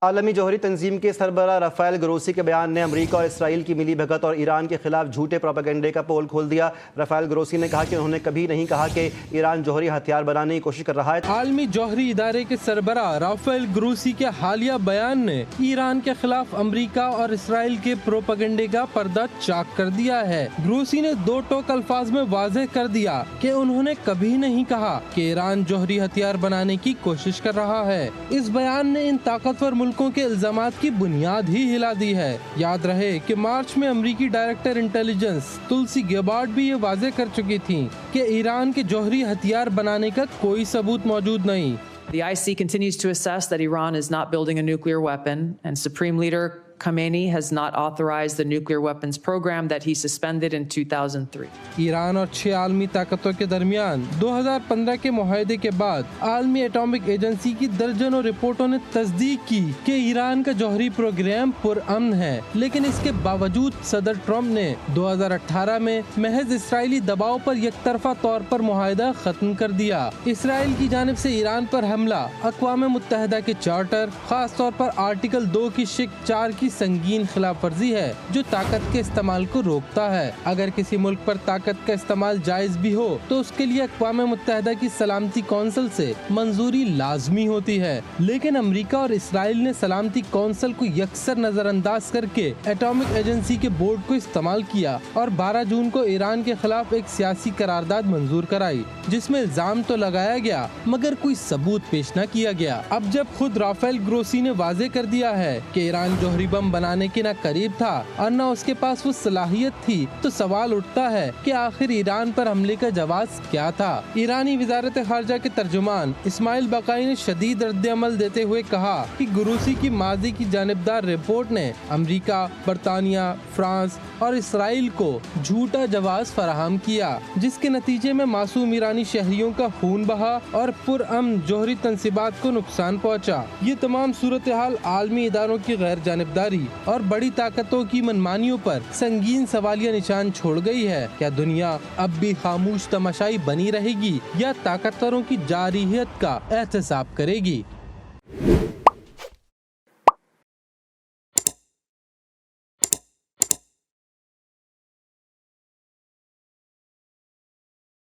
عالمی جوہری تنظیم کے سربراہ رافائل گروسی کے بیان نے امریکہ اور اسرائیل کی ملی بھگت اور ایران کے خلاف جھوٹے پروپیگنڈے کا پول کھول دیا۔ رافائل گروسی نے کہا کہ انہوں نے کبھی نہیں کہا کہ ایران جوہری ہتھیار بنانے کی کوشش کر رہا ہے۔ عالمی جوہری ادارے کے سربراہ رافائل گروسی کے حالیہ بیان نے ایران کے خلاف امریکہ اور اسرائیل کے پروپیگنڈے کا پردہ چاک کر دیا ہے۔ گروسی نے دو ٹوک الفاظ میں واضح کر دیا کہ انہوں نے کبھی نہیں کہا کہ ایران جوہری ہتھیار بنانے کی کوشش کر رہا ہے۔ اس بیان نے ان طاقتور ملکوں کے الزامات کی بنیاد ہی ہلا دی ہے۔ یاد رہے کہ مارچ میں امریکی ڈائریکٹر انٹیلیجنس تلسی گیبارڈ بھی یہ واضح کر چکی تھیں کہ ایران کے جوہری ہتھیار بنانے کا کوئی ثبوت موجود نہیں۔ The IC continues to assess that Iran is not building a nuclear weapon, and Supreme Leader Khamenei has not authorized the nuclear weapons program that he suspended in 2003. Iran اور 6 عالمی طاقتوں کے درمیان 2015 کے معاہدے کے بعد عالمی ایٹامک ایجنسی کی درجنوں رپورٹوں نے تصدیق کی کہ ایران کا جوہری پروگرام پرامن ہے، لیکن اس کے باوجود صدر ٹرمپ نے 2018 میں محض اسرائیلی دباؤ پر یک طرفہ طور پر معاہدہ ختم کر دیا۔ اسرائیل کی جانب سے ایران پر حملہ اقوام متحدہ کے چارٹر، خاص طور پر آرٹیکل 2 کی شق 4 کی سنگین خلاف ورزی ہے جو طاقت کے استعمال کو روکتا ہے۔ اگر کسی ملک پر طاقت کا استعمال جائز بھی ہو تو اس کے لیے اقوام متحدہ کی سلامتی کونسل سے منظوری لازمی ہوتی ہے، لیکن امریکہ اور اسرائیل نے سلامتی کونسل کو یکسر نظر انداز کر کے ایٹامک ایجنسی کے بورڈ کو استعمال کیا اور 12 جون کو ایران کے خلاف ایک سیاسی قرارداد منظور کرائی جس میں الزام تو لگایا گیا مگر کوئی ثبوت پیش نہ کیا گیا۔ اب جب خود رافائل گروسی نے واضح کر دیا ہے کہ ایران جوہری بم بنانے کے نہ قریب تھا اور نہ اس کے پاس وہ صلاحیت تھی، تو سوال اٹھتا ہے کہ آخر ایران پر حملے کا جواز کیا تھا؟ ایرانی وزارت خارجہ کے ترجمان اسماعیل بقائی نے شدید رد عمل دیتے ہوئے کہا کہ گروسی کی ماضی کی جانبدار رپورٹ نے امریکہ، برطانیہ، فرانس اور اسرائیل کو جھوٹا جواز فراہم کیا، جس کے نتیجے میں معصوم ایرانی شہریوں کا خون بہا اور پرامن جوہری تنصیبات کو نقصان پہنچا۔ یہ تمام صورتحال عالمی اداروں کی غیر جانبداری اور بڑی طاقتوں کی منمانیوں پر سنگین سوالیہ نشان چھوڑ گئی ہے۔ کیا دنیا اب بھی خاموش تماشائی بنی رہے گی یا طاقتوروں کی جارحیت کا احتساب کرے گی؟